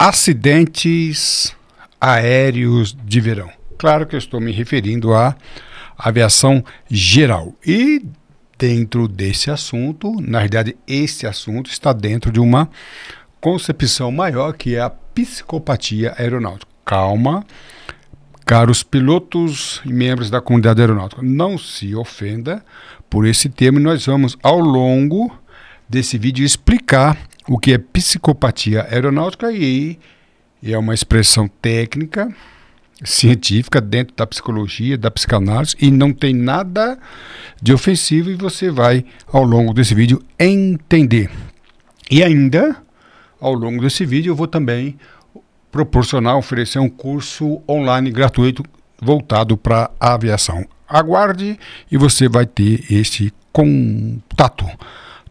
Acidentes aéreos de verão. Claro que eu estou me referindo à aviação geral. E dentro desse assunto, na realidade, esse assunto está dentro de uma concepção maior, que é a psicopatia aeronáutica. Calma, caros pilotos e membros da comunidade aeronáutica, não se ofenda por esse termo. Nós vamos, ao longo desse vídeo, explicar o que é psicopatia aeronáutica, e é uma expressão técnica, científica, dentro da psicologia, da psicanálise, e não tem nada de ofensivo, e você vai, ao longo desse vídeo, entender. E ainda, ao longo desse vídeo, eu vou também oferecer um curso online gratuito voltado para a aviação. Aguarde e você vai ter este contato.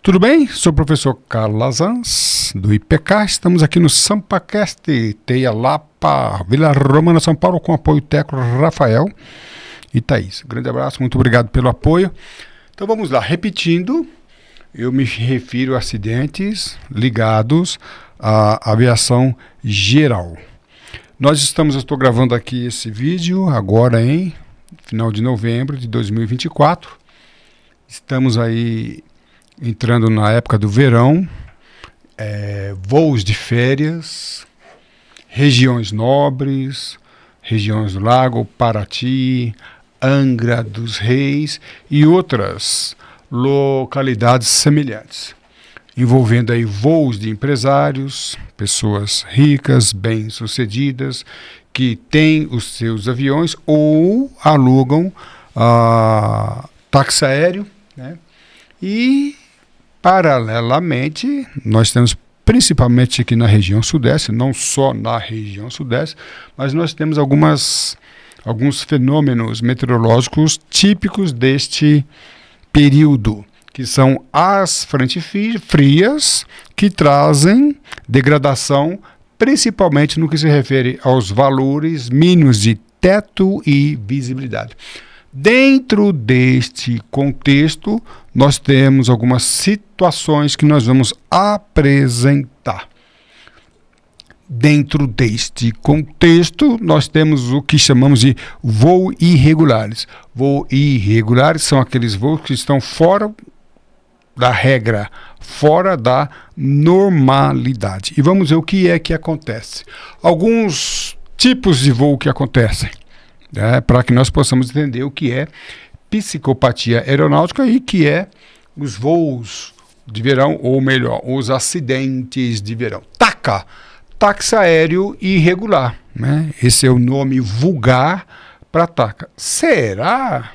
Tudo bem? Sou o professor Carlos Lazans, do IPK. Estamos aqui no SampaCast, Teia Lapa, Vila Romana, São Paulo, com apoio técnico Rafael e Thaís. Grande abraço, muito obrigado pelo apoio. Então vamos lá, repetindo, eu me refiro a acidentes ligados à aviação geral. Estou gravando aqui esse vídeo agora em final de novembro de 2024. Estamos aí entrando na época do verão, voos de férias, regiões nobres, regiões do Lago, Paraty, Angra dos Reis e outras localidades semelhantes, envolvendo aí voos de empresários, pessoas ricas, bem-sucedidas, que têm os seus aviões ou alugam táxi aéreo, né? E paralelamente, nós temos, principalmente aqui na região sudeste, não só na região sudeste, mas nós temos alguns fenômenos meteorológicos típicos deste período, que são as frentes frias, que trazem degradação, principalmente no que se refere aos valores mínimos de teto e visibilidade. Dentro deste contexto, nós temos algumas situações que nós vamos apresentar. Dentro deste contexto, nós temos o que chamamos de voos irregulares. Voos irregulares são aqueles voos que estão fora da regra, fora da normalidade. E vamos ver o que é que acontece. Alguns tipos de voo que acontecem, para que nós possamos entender o que é psicopatia aeronáutica e que é os voos de verão, ou melhor, os acidentes de verão. TACA, táxi aéreo irregular, né? Esse é o nome vulgar para TACA. Será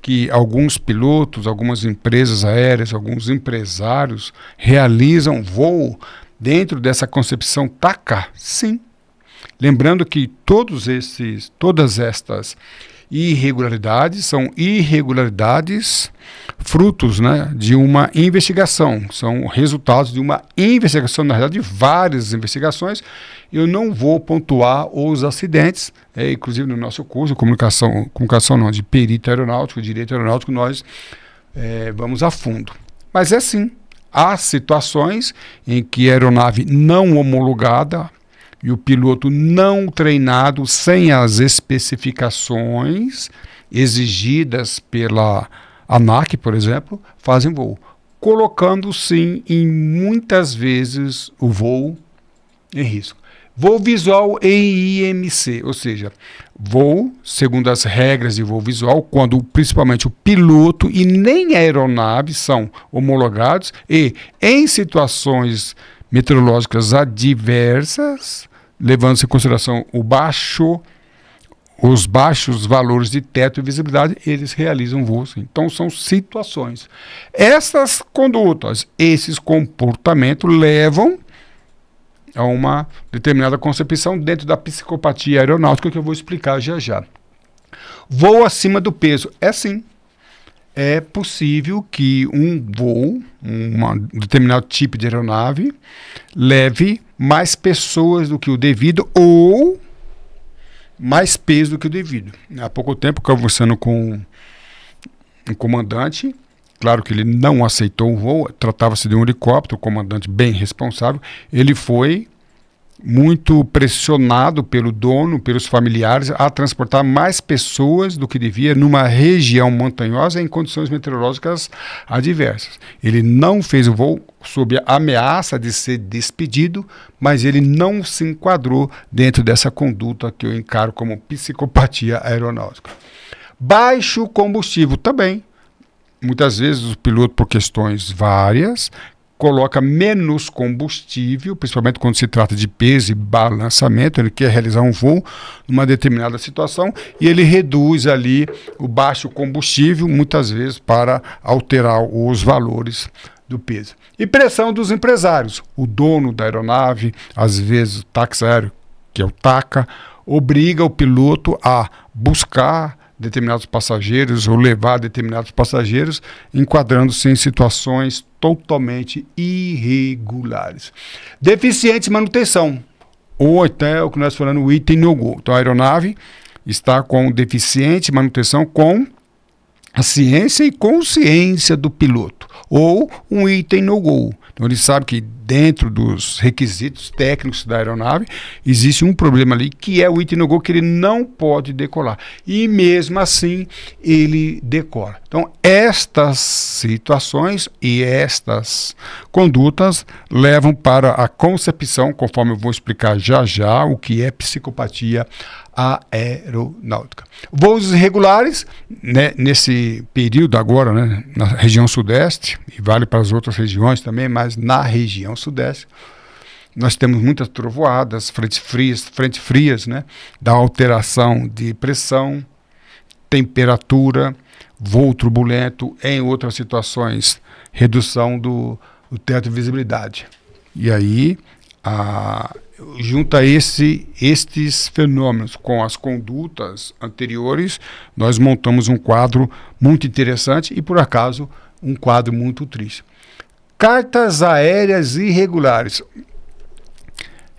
que alguns pilotos, algumas empresas aéreas, alguns empresários realizam voo dentro dessa concepção TACA? Sim. Lembrando que todas estas irregularidades são irregularidades frutos, né, de uma investigação, são resultados de uma investigação, na verdade, de várias investigações. Eu não vou pontuar os acidentes, inclusive no nosso curso de comunicação não, de perito aeronáutico, direito aeronáutico, nós vamos a fundo. Mas é sim, há situações em que a aeronave não homologada e o piloto não treinado, sem as especificações exigidas pela ANAC, por exemplo, fazem voo, colocando sim, em muitas vezes, o voo em risco. Voo visual em IMC, ou seja, voo segundo as regras de voo visual, quando principalmente o piloto e nem a aeronave são homologados, e em situações meteorológicas adversas, levando-se em consideração os baixos valores de teto e visibilidade, eles realizam voos. Então são situações. Essas condutas, esses comportamentos levam a uma determinada concepção dentro da psicopatia aeronáutica, que eu vou explicar já já. Voo acima do peso. É sim. É possível que um voo, um determinado tipo de aeronave, leve mais pessoas do que o devido ou mais peso do que o devido. Há pouco tempo, conversando com um comandante, claro que ele não aceitou o voo, tratava-se de um helicóptero, o comandante bem responsável, ele foi muito pressionado pelo dono, pelos familiares, a transportar mais pessoas do que devia numa região montanhosa em condições meteorológicas adversas. Ele não fez o voo sob a ameaça de ser despedido, mas ele não se enquadrou dentro dessa conduta que eu encaro como psicopatia aeronáutica. Baixo combustível também. Muitas vezes o piloto, por questões várias, coloca menos combustível, principalmente quando se trata de peso e balançamento. Ele quer realizar um voo numa determinada situação e ele reduz ali o baixo combustível, muitas vezes para alterar os valores do peso. E pressão dos empresários. O dono da aeronave, às vezes o táxi aéreo, que é o TACA, obriga o piloto a buscar determinados passageiros ou levar determinados passageiros, enquadrando-se em situações totalmente irregulares. Deficiente de manutenção, ou até o que nós falamos, o item no-go. Então a aeronave está com deficiente de manutenção com a ciência e consciência do piloto, ou um item no-go. Então ele sabe que dentro dos requisitos técnicos da aeronave existe um problema ali, que é o item no-go, que ele não pode decolar. E mesmo assim ele decola. Então estas situações e estas condutas levam para a concepção, conforme eu vou explicar já já, o que é psicopatia aeronáutica. Voos irregulares, né, nesse período agora, né, na região sudeste, e vale para as outras regiões também, mas na região sudeste, nós temos muitas trovoadas, frentes frias, né, da alteração de pressão, temperatura, voo turbulento, em outras situações, redução do teto de visibilidade. E aí, junta estes fenômenos com as condutas anteriores, nós montamos um quadro muito interessante e, por acaso, um quadro muito triste. Cartas aéreas irregulares.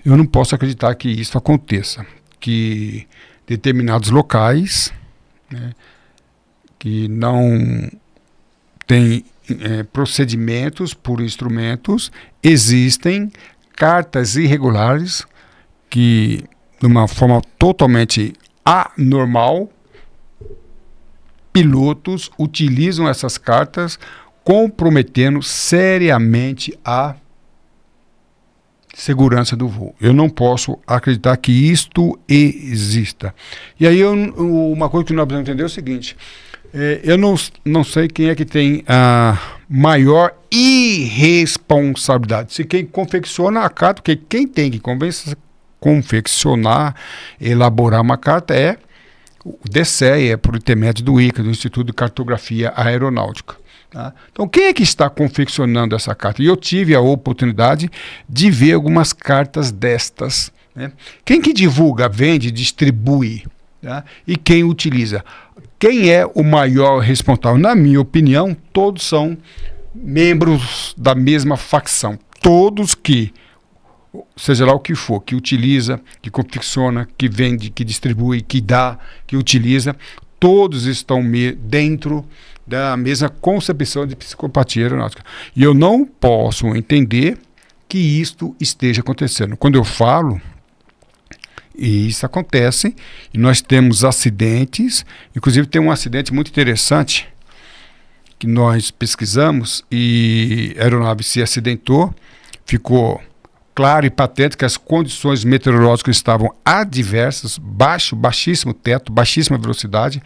Eu não posso acreditar que isso aconteça, que determinados locais, né, que não têm procedimentos por instrumentos, existem cartas irregulares que, de uma forma totalmente anormal, pilotos utilizam essas cartas comprometendo seriamente a segurança do voo. Eu não posso acreditar que isto exista. E aí uma coisa que nós precisamos entender é o seguinte: eu não sei quem é que tem a maior irresponsabilidade. Se quem confecciona a carta, porque quem tem que confeccionar, elaborar uma carta é o DCE, por intermédio do ICA, do Instituto de Cartografia Aeronáutica. Tá? Então, quem é que está confeccionando essa carta? E eu tive a oportunidade de ver algumas cartas destas, né? Quem que divulga, vende, distribui, tá? E quem utiliza? Quem é o maior responsável? Na minha opinião, todos são membros da mesma facção. Todos que, seja lá o que for, que utiliza, que confecciona, que vende, que distribui, que dá, que utiliza, todos estão dentro da mesma concepção de psicopatia aeronáutica. E eu não posso entender que isto esteja acontecendo. Quando eu falo, e isso acontece, e nós temos acidentes, inclusive tem um acidente muito interessante que nós pesquisamos, e a aeronave se acidentou, ficou claro e patente que as condições meteorológicas estavam adversas, baixíssimo teto, baixíssima velocidade,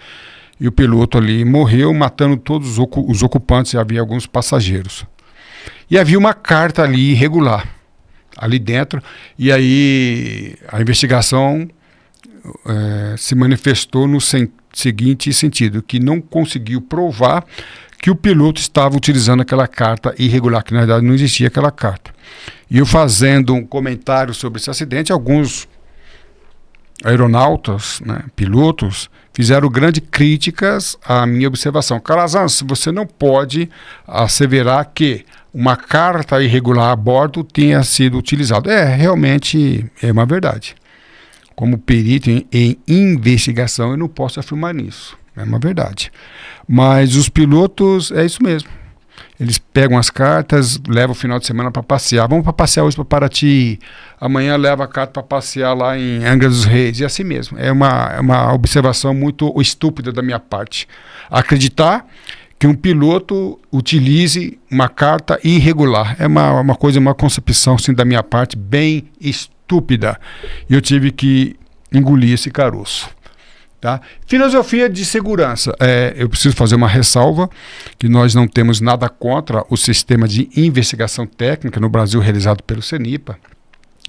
e o piloto ali morreu, matando todos os ocupantes, e havia alguns passageiros. E havia uma carta ali irregular, ali dentro, e aí a investigação se manifestou no seguinte sentido, que não conseguiu provar que o piloto estava utilizando aquela carta irregular, que na verdade não existia aquela carta. E eu fazendo um comentário sobre esse acidente, alguns aeronautas, né, pilotos, fizeram grandes críticas à minha observação. Calazans, você não pode asseverar que uma carta irregular a bordo tenha sido utilizada. Realmente é uma verdade. Como perito em investigação, eu não posso afirmar nisso. É uma verdade. Mas os pilotos, é isso mesmo. Eles pegam as cartas, levam o final de semana para passear. Vamos para passear hoje para Paraty. Amanhã leva a carta para passear lá em Angra dos Reis. E assim mesmo. É uma observação muito estúpida da minha parte. Acreditar que um piloto utilize uma carta irregular. É uma coisa, uma concepção assim, da minha parte bem estúpida. E eu tive que engolir esse caroço. Tá? Filosofia de segurança. Eu preciso fazer uma ressalva que nós não temos nada contra o sistema de investigação técnica no Brasil realizado pelo CENIPA,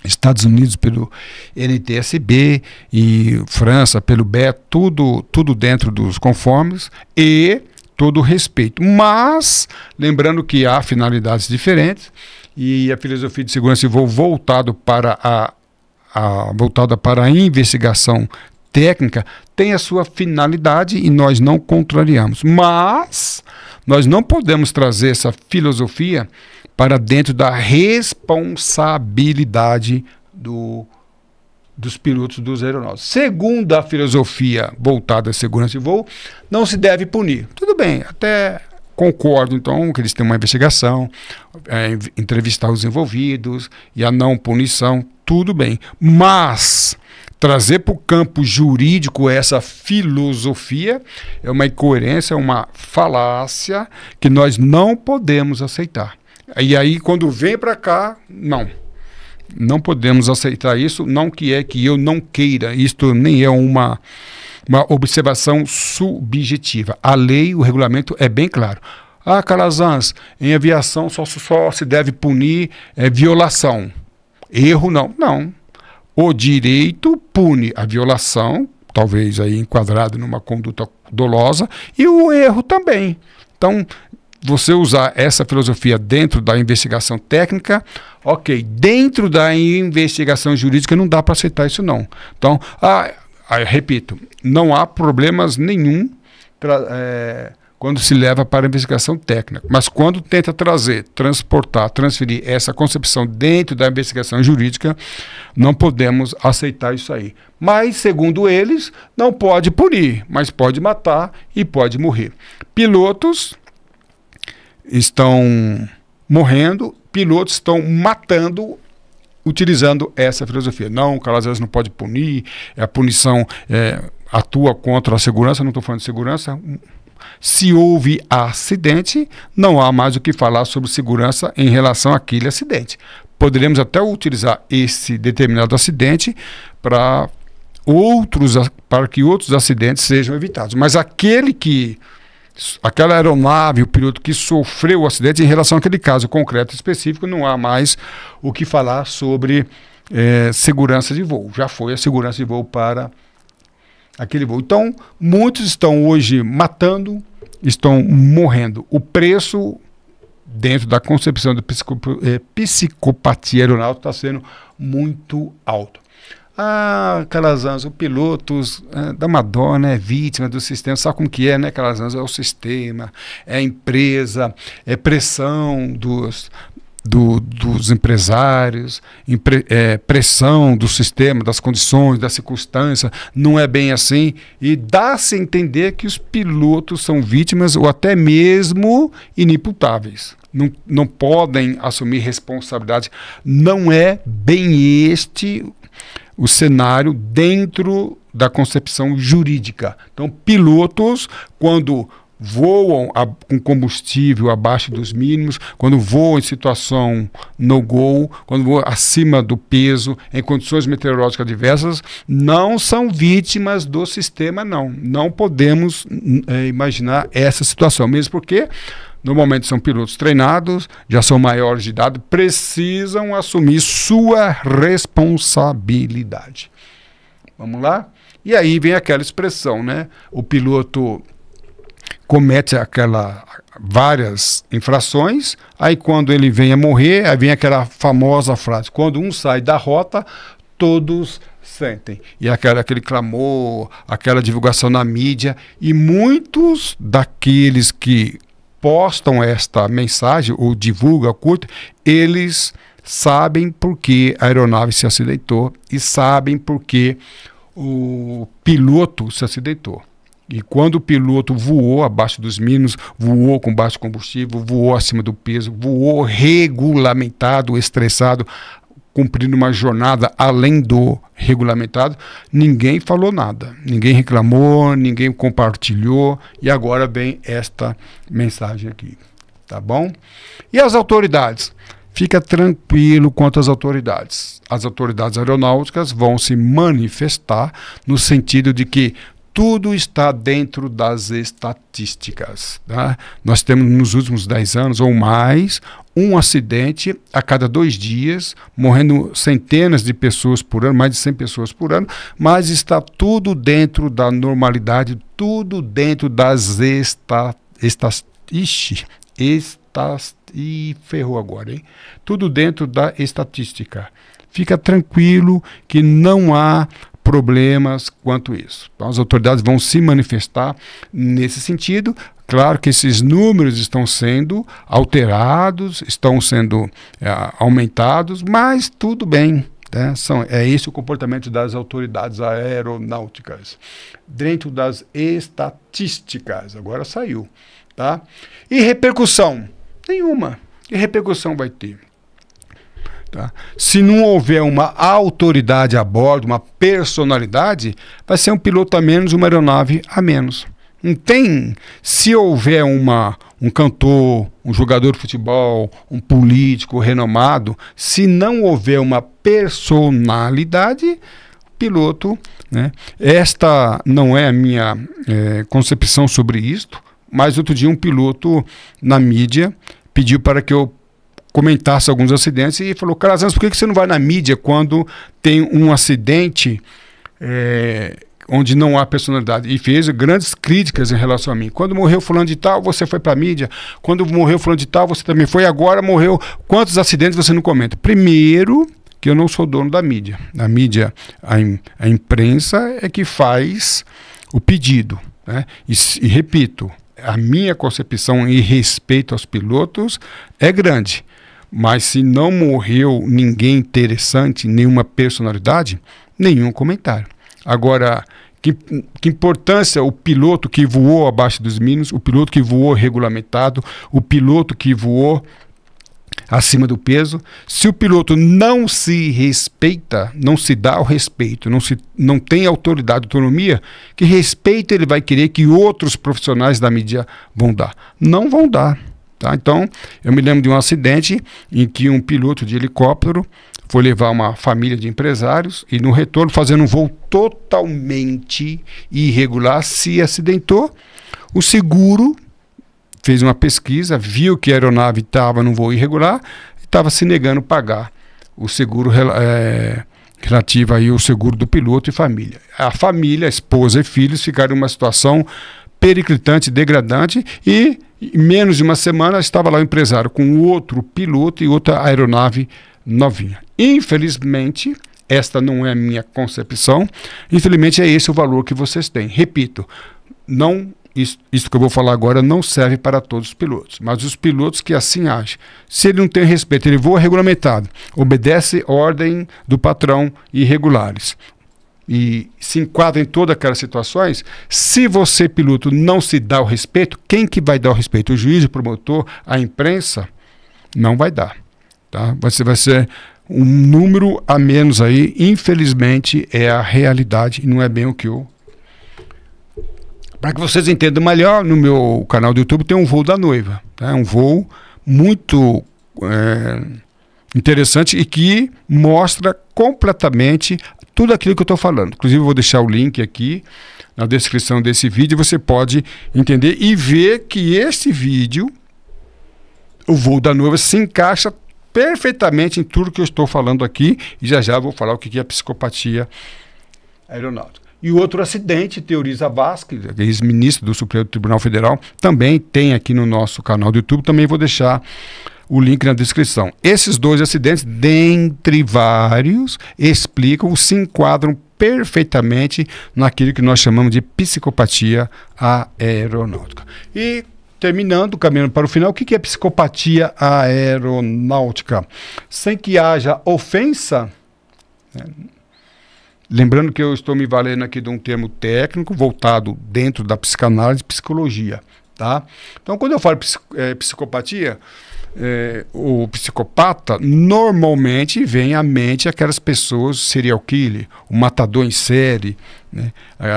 Estados Unidos pelo NTSB e França pelo BET, tudo dentro dos conformes e todo o respeito. Mas, lembrando que há finalidades diferentes e a filosofia de segurança de voo voltada para a investigação técnica tem a sua finalidade e nós não contrariamos. Mas nós não podemos trazer essa filosofia para dentro da responsabilidade dos pilotos dos aeronáuticos. Segundo a filosofia voltada à segurança de voo, não se deve punir. Tudo bem, até concordo, então, que eles têm uma investigação, entrevistar os envolvidos e a não punição, tudo bem. Mas trazer para o campo jurídico essa filosofia é uma incoerência, é uma falácia que nós não podemos aceitar. E aí, quando vem para cá, não podemos aceitar isso, não que eu não queira, isto nem é uma observação subjetiva. A lei, o regulamento é bem claro. Calazans, em aviação só se deve punir violação. Erro não. O direito pune a violação, talvez aí enquadrado numa conduta dolosa, e o erro também. Então, você usar essa filosofia dentro da investigação técnica, ok. Dentro da investigação jurídica não dá para aceitar isso não. Então, repito, não há problemas nenhum quando se leva para a investigação técnica. Mas quando tenta transferir essa concepção dentro da investigação jurídica, não podemos aceitar isso aí. Mas, segundo eles, não pode punir, mas pode matar e pode morrer. Pilotos estão morrendo, pilotos estão matando utilizando essa filosofia. Não, Calazans não pode punir, a punição atua contra a segurança, não estou falando de segurança. Se houve acidente, não há mais o que falar sobre segurança em relação àquele acidente. Poderíamos até utilizar esse determinado acidente para que outros acidentes sejam evitados. Mas aquela aeronave, o piloto que sofreu o acidente, em relação àquele caso concreto específico, não há mais o que falar sobre segurança de voo. Já foi a segurança de voo para aquele voo. Então, muitos estão hoje matando, estão morrendo. O preço, dentro da concepção da psicopatia aeronáutica, está sendo muito alto. Calazans, o piloto da Madonna é vítima do sistema. Sabe como que é, né, Calazans? É o sistema, é a empresa, é pressão dos empresários, pressão do sistema, das condições, da circunstância. Não é bem assim. E dá-se a entender que os pilotos são vítimas ou até mesmo inimputáveis. Não podem assumir responsabilidade. Não é bem este o cenário dentro da concepção jurídica. Então, pilotos, quando voam com combustível abaixo dos mínimos, quando voam em situação no-go, quando voam acima do peso, em condições meteorológicas diversas, não são vítimas do sistema, não. Não podemos imaginar essa situação, mesmo porque normalmente são pilotos treinados, já são maiores de idade, precisam assumir sua responsabilidade. Vamos lá? E aí vem aquela expressão, né? O piloto comete várias infrações, aí quando ele vem a morrer, aí vem aquela famosa frase: quando um sai da rota, todos sentem. E aquele clamor, aquela divulgação na mídia, e muitos daqueles que postam esta mensagem ou divulgam, curto, eles sabem por que a aeronave se acidentou e sabem por que o piloto se acidentou. E quando o piloto voou abaixo dos mínimos, voou com baixo combustível, voou acima do peso, voou regulamentado, estressado, cumprindo uma jornada além do regulamentado, ninguém falou nada, ninguém reclamou, ninguém compartilhou, e agora vem esta mensagem aqui, tá bom? E as autoridades? Fica tranquilo quanto às autoridades. As autoridades aeronáuticas vão se manifestar no sentido de que tudo está dentro das estatísticas. Tá? Nós temos nos últimos 10 anos ou mais um acidente a cada 2 dias, morrendo centenas de pessoas por ano, mais de 100 pessoas por ano, mas está tudo dentro da normalidade, tudo dentro das ferrou agora, hein? Tudo dentro da estatística. Fica tranquilo que não há problemas quanto isso. Então, as autoridades vão se manifestar nesse sentido. Claro que esses números estão sendo alterados, estão sendo aumentados, mas tudo bem. Né? É esse o comportamento das autoridades aeronáuticas. Dentro das estatísticas. Agora saiu. Tá? E repercussão? Nenhuma. Que repercussão vai ter? Tá? Se não houver uma autoridade a bordo, uma personalidade, vai ser um piloto a menos, uma aeronave a menos. Não tem. Se houver um cantor, um jogador de futebol, um político renomado, se não houver uma personalidade, piloto, né? Esta não é a minha concepção sobre isto, mas outro dia um piloto na mídia pediu para que eu comentasse alguns acidentes e falou: Calazans, por que você não vai na mídia quando tem um acidente onde não há personalidade? E fez grandes críticas em relação a mim. Quando morreu fulano de tal, você foi para a mídia. Quando morreu fulano de tal, você também foi. Agora morreu. Quantos acidentes você não comenta? Primeiro, que eu não sou dono da mídia. A mídia, a imprensa é que faz o pedido. Né? E repito, a minha concepção e respeito aos pilotos é grande. Mas se não morreu ninguém interessante, nenhuma personalidade, nenhum comentário. Agora, que importância o piloto que voou abaixo dos mínimos, o piloto que voou regulamentado, o piloto que voou acima do peso? Se o piloto não se respeita, não se dá o respeito, não tem autoridade, autonomia, que respeito ele vai querer que outros profissionais da mídia vão dar? Não vão dar. Tá? Então, eu me lembro de um acidente em que um piloto de helicóptero foi levar uma família de empresários e no retorno, fazendo um voo totalmente irregular, se acidentou. O seguro fez uma pesquisa, viu que a aeronave estava num voo irregular e estava se negando a pagar o seguro relativo aí ao seguro do piloto e família. A família, a esposa e filhos ficaram numa situação periclitante, degradante, e em menos de uma semana estava lá o empresário com outro piloto e outra aeronave novinha. Infelizmente, esta não é a minha concepção, infelizmente é esse o valor que vocês têm. Repito, isso que eu vou falar agora não serve para todos os pilotos, mas os pilotos que assim agem. Se ele não tem respeito, ele voa regulamentado, obedece ordem do patrão irregulares e se enquadra em todas aquelas situações. Se você, piloto, não se dá o respeito, quem que vai dar o respeito? O juiz, o promotor, a imprensa? Não vai dar. Tá? Vai ser um número a menos aí. Infelizmente é a realidade e não é bem o que eu... Para que vocês entendam melhor, no meu canal do YouTube tem um voo da noiva. Tá? Um voo muito interessante e que mostra completamente tudo aquilo que eu estou falando. Inclusive, eu vou deixar o link aqui na descrição desse vídeo. Você pode entender e ver que esse vídeo, o voo da noiva, se encaixa perfeitamente em tudo que eu estou falando aqui. E já vou falar o que é a psicopatia aeronáutica. E outro acidente, Teoriza Vasquez, ex-ministro do Supremo Tribunal Federal, também tem aqui no nosso canal do YouTube. Também vou deixar o link na descrição. Esses 2 acidentes, dentre vários, explicam, se enquadram perfeitamente naquilo que nós chamamos de psicopatia aeronáutica. E terminando, caminhando para o final, o que é psicopatia aeronáutica? Sem que haja ofensa, Lembrando que eu estou me valendo aqui de um termo técnico voltado dentro da psicanálise e psicologia, tá? Então, quando eu falo psicopatia, o psicopata normalmente vem à mente aquelas pessoas, serial killer, o matador em série, né?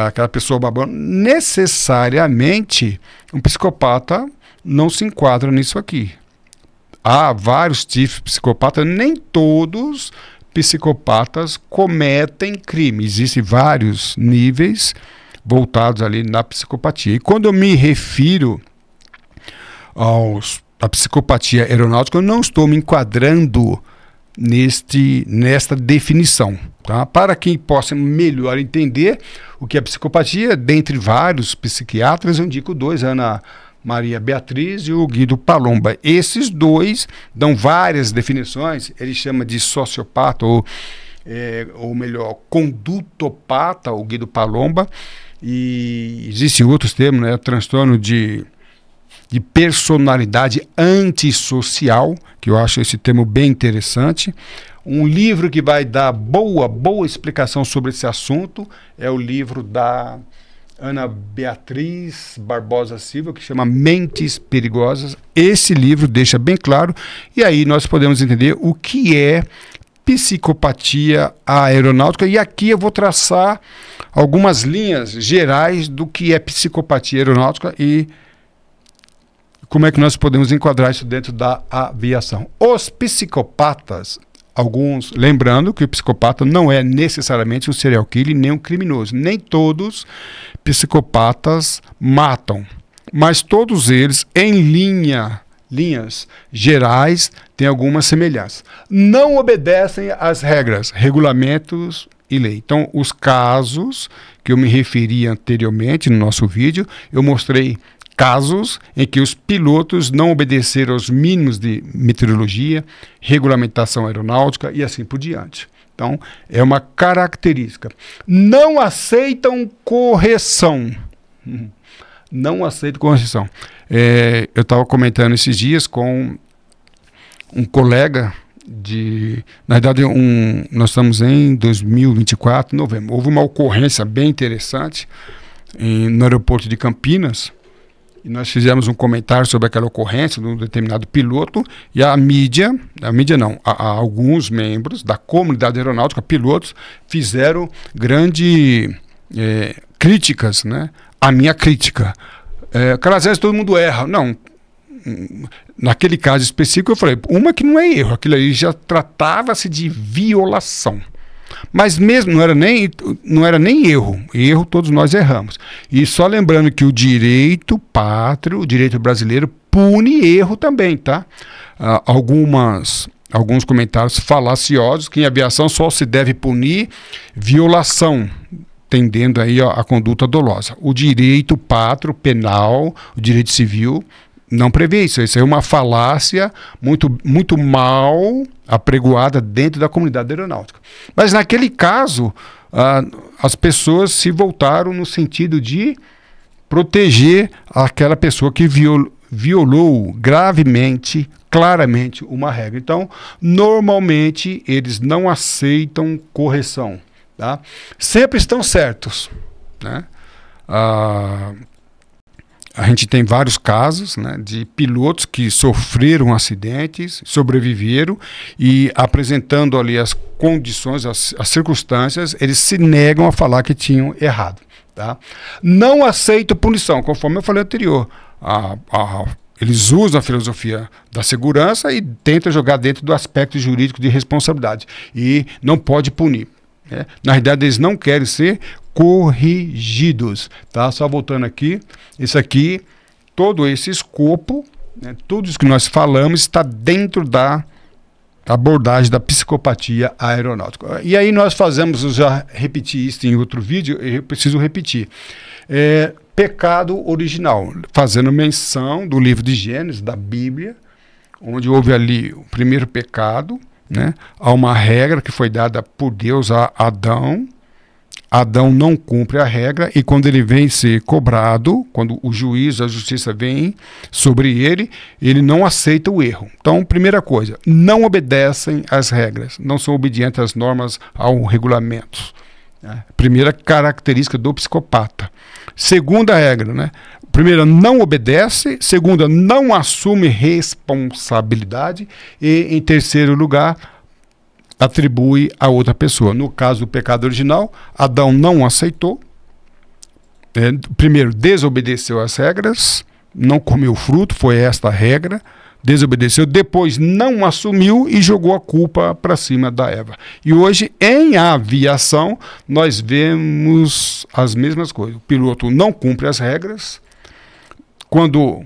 Aquela pessoa babando. Necessariamente, um psicopata não se enquadra nisso aqui. Há vários tipos de psicopata, nem todos psicopatas cometem crime. Existem vários níveis voltados ali na psicopatia. E quando eu me refiro à psicopatia aeronáutica, eu não estou me enquadrando nesta definição. Tá? Para quem possa melhor entender o que é psicopatia, dentre vários psiquiatras, eu indico dois, Ana Maria Beatriz e o Guido Palomba. Esses dois dão várias definições. Ele chama de sociopata, ou melhor, condutopata, o Guido Palomba. E existem outros termos, né? Transtorno de personalidade antissocial, que eu acho esse termo bem interessante. Um livro que vai dar boa explicação sobre esse assunto é o livro da Ana Beatriz Barbosa Silva, que chama Mentes Perigosas. Esse livro deixa bem claro, e aí nós podemos entender o que é psicopatia aeronáutica. E aqui eu vou traçar algumas linhas gerais do que é psicopatia aeronáutica e como é que nós podemos enquadrar isso dentro da aviação. Os psicopatas, alguns, lembrando que o psicopata não é necessariamente um serial killer nem um criminoso. Nem todos psicopatas matam, mas todos eles, em linhas gerais, têm algumas semelhanças. Não obedecem às regras, regulamentos e lei. Então, os casos que eu me referi anteriormente no nosso vídeo, eu mostrei casos em que os pilotos não obedeceram aos mínimos de meteorologia, regulamentação aeronáutica e assim por diante. Então, é uma característica. Não aceitam correção. Não aceitam correção. Eu estava comentando esses dias com um colega na verdade, nós estamos em 2024, novembro. Houve uma ocorrência bem interessante no aeroporto de Campinas. E nós fizemos um comentário sobre aquela ocorrência de um determinado piloto, e a mídia não, alguns membros da comunidade aeronáutica, pilotos, fizeram grandes críticas, né? A minha crítica. Às vezes todo mundo erra. Não, naquele caso específico eu falei, uma que não é erro, aquilo aí já tratava-se de violação. Mas mesmo não era nem erro todos nós erramos. E só lembrando que o direito pátrio, o direito brasileiro, pune erro também, tá? Alguns comentários falaciosos que em aviação só se deve punir violação, tendendo aí a conduta dolosa. O direito pátrio, penal, o direito civil não prevê isso. Isso é uma falácia muito mal apregoada dentro da comunidade aeronáutica. Mas naquele caso, as pessoas se voltaram no sentido de proteger aquela pessoa que violou gravemente, claramente, uma regra. Então, normalmente, eles não aceitam correção. Tá? Sempre estão certos, né? A gente tem vários casos, né, de pilotos que sofreram acidentes, sobreviveram e apresentando ali as condições, as circunstâncias, eles se negam a falar que tinham errado. Tá? Não aceitam punição, conforme eu falei anterior. Eles usam a filosofia da segurança e tentam jogar dentro do aspecto jurídico de responsabilidade. E não pode punir. Né? Na realidade, eles não querem ser corrigidos, tá? Só voltando aqui, isso aqui, todo esse escopo, né, tudo isso que nós falamos está dentro da abordagem da psicopatia aeronáutica. E aí nós fazemos, eu já repeti isso em outro vídeo, eu preciso repetir, pecado original, fazendo menção do livro de Gênesis, da Bíblia, onde houve ali o primeiro pecado, né? Há uma regra que foi dada por Deus a Adão. Adão não cumpre a regra e quando ele vem ser cobrado, quando o juízo, a justiça vem sobre ele, ele não aceita o erro. Então, primeira coisa, não obedecem às regras, não são obedientes às normas, aos regulamentos. né? Primeira característica do psicopata. Segunda regra, né? Primeira, não obedece. Segunda, não assume responsabilidade. E, em terceiro lugar, atribui a outra pessoa. No caso do pecado original, Adão não aceitou. Primeiro, desobedeceu às regras, não comeu fruto, foi esta a regra. Desobedeceu, depois não assumiu e jogou a culpa para cima da Eva. E hoje, em aviação, nós vemos as mesmas coisas. O piloto não cumpre as regras. Quando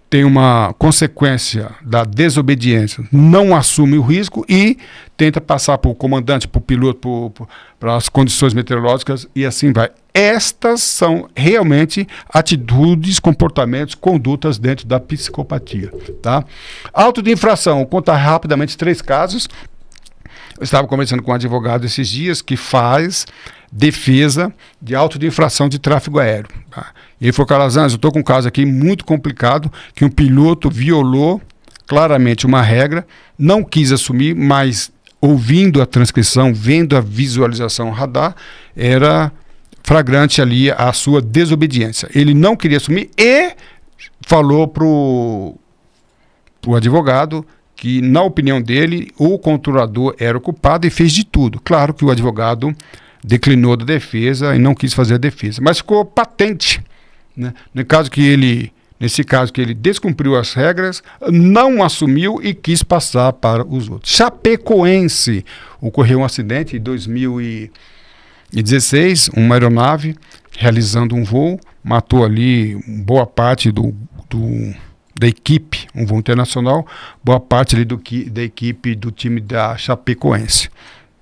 tem uma consequência da desobediência, não assume o risco e tenta passar para o comandante, para o piloto, para as condições meteorológicas e assim vai. Estas são realmente atitudes, comportamentos, condutas dentro da psicopatia. Tá? Auto de infração, vou contar rapidamente 3 casos. Eu estava conversando com um advogado esses dias que faz defesa de auto de infração de tráfego aéreo. Tá? E ele falou, Calazans, eu estou com um caso aqui muito complicado, que um piloto violou claramente uma regra, não quis assumir, mas ouvindo a transcrição, vendo a visualização radar, era flagrante ali a sua desobediência. Ele não queria assumir e falou para o advogado que, na opinião dele, o controlador era o culpado e fez de tudo. Claro que o advogado declinou da defesa e não quis fazer a defesa, mas ficou patente, né? Nesse caso que ele descumpriu as regras, não assumiu e quis passar para os outros. Chapecoense, ocorreu um acidente em 2016, uma aeronave realizando um voo, matou ali boa parte da equipe, um voo internacional, boa parte ali da equipe do time da Chapecoense.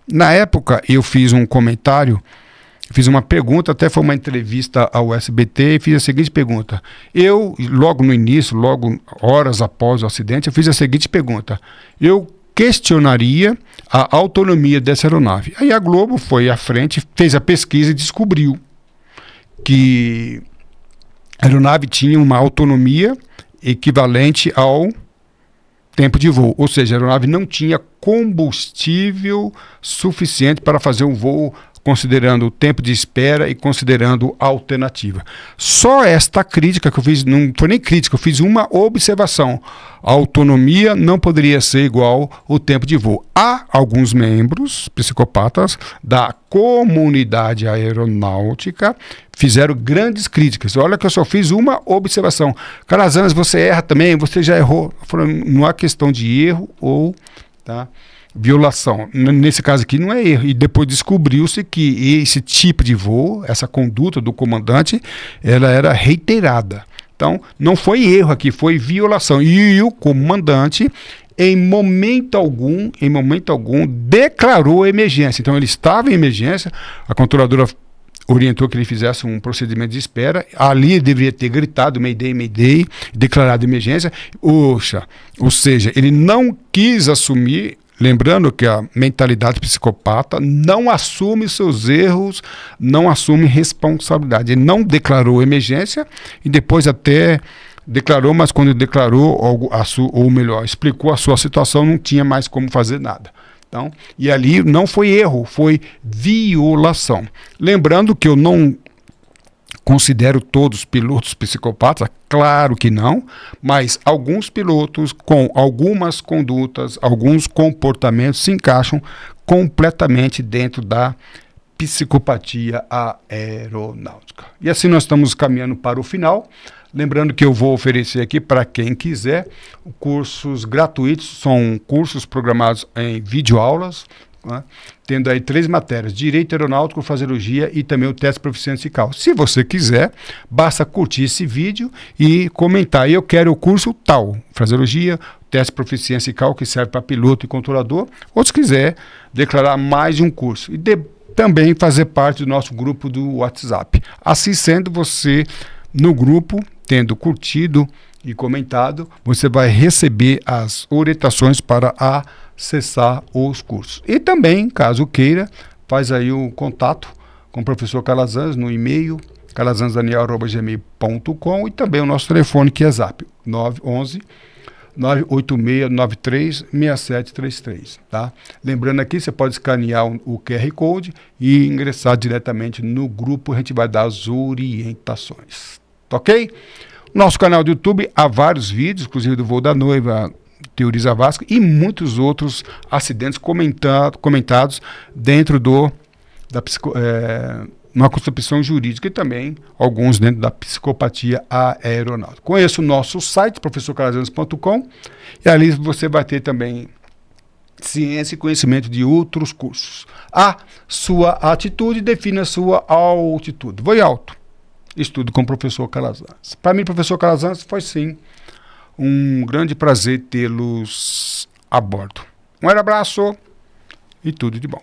Na época, eu fiz um comentário, fiz uma pergunta, até foi uma entrevista ao SBT, e fiz a seguinte pergunta. Eu, logo no início, logo horas após o acidente, eu fiz a seguinte pergunta. Eu questionaria a autonomia dessa aeronave. Aí a Globo foi à frente, fez a pesquisa e descobriu que a aeronave tinha uma autonomia equivalente ao tempo de voo, ou seja, a aeronave não tinha combustível suficiente para fazer um voo considerando o tempo de espera e considerando a alternativa. Só esta crítica que eu fiz, não foi nem crítica, eu fiz uma observação. A autonomia não poderia ser igual ao tempo de voo. Há alguns membros psicopatas da comunidade aeronáutica fizeram grandes críticas. Olha que eu só fiz uma observação. Calazans, você erra também, você já errou. Não há questão de erro ou violação. Nesse caso aqui não é erro. E depois descobriu-se que esse tipo de voo, essa conduta do comandante, ela era reiterada. Então, não foi erro aqui, foi violação. E o comandante, em momento algum, declarou emergência. Então, ele estava em emergência, a controladora orientou que ele fizesse um procedimento de espera. Ali ele deveria ter gritado Mayday, Mayday, declarado emergência. Ou seja, ele não quis assumir. Lembrando que a mentalidade psicopata não assume seus erros, não assume responsabilidade. Ele não declarou emergência e depois até declarou, mas quando declarou, ou melhor, explicou a sua situação, não tinha mais como fazer nada. Então, e ali não foi erro, foi violação. Lembrando que eu não considero todos pilotos psicopatas, claro que não, mas alguns pilotos com algumas condutas, alguns comportamentos se encaixam completamente dentro da psicopatia aeronáutica. E assim nós estamos caminhando para o final. Lembrando que eu vou oferecer aqui para quem quiser cursos gratuitos, são cursos programados em videoaulas, né? Tendo aí 3 matérias: Direito Aeronáutico, Fraseologia e também o teste de proficiência SICAL. Se você quiser, basta curtir esse vídeo e comentar. Eu quero o curso tal, Fraseologia, teste de proficiência SICAL, que serve para piloto e controlador. Ou se quiser declarar mais de um curso. E também fazer parte do nosso grupo do WhatsApp. Assim sendo, você no grupo, tendo curtido e comentado, você vai receber as orientações para acessar os cursos. E também, caso queira, faz aí o contato com o professor Calazans no e-mail calazans@gmail.com e também o nosso telefone que é Zap 911 986936733, tá? Lembrando aqui, você pode escanear o QR Code e ingressar diretamente no grupo, a gente vai dar as orientações, tá ok? Nosso canal do YouTube, há vários vídeos, inclusive do voo da noiva, Teoriza Vasco e muitos outros acidentes comentados dentro uma concepção jurídica e também alguns dentro da psicopatia aeronáutica. Conheça o nosso site, professorcalazans.com, e ali você vai ter também ciência e conhecimento de outros cursos. A sua atitude define a sua altitude. Voe alto. Estudo com o professor Calazans. Para mim, professor Calazans, foi sim um grande prazer tê-los a bordo. Um abraço e tudo de bom.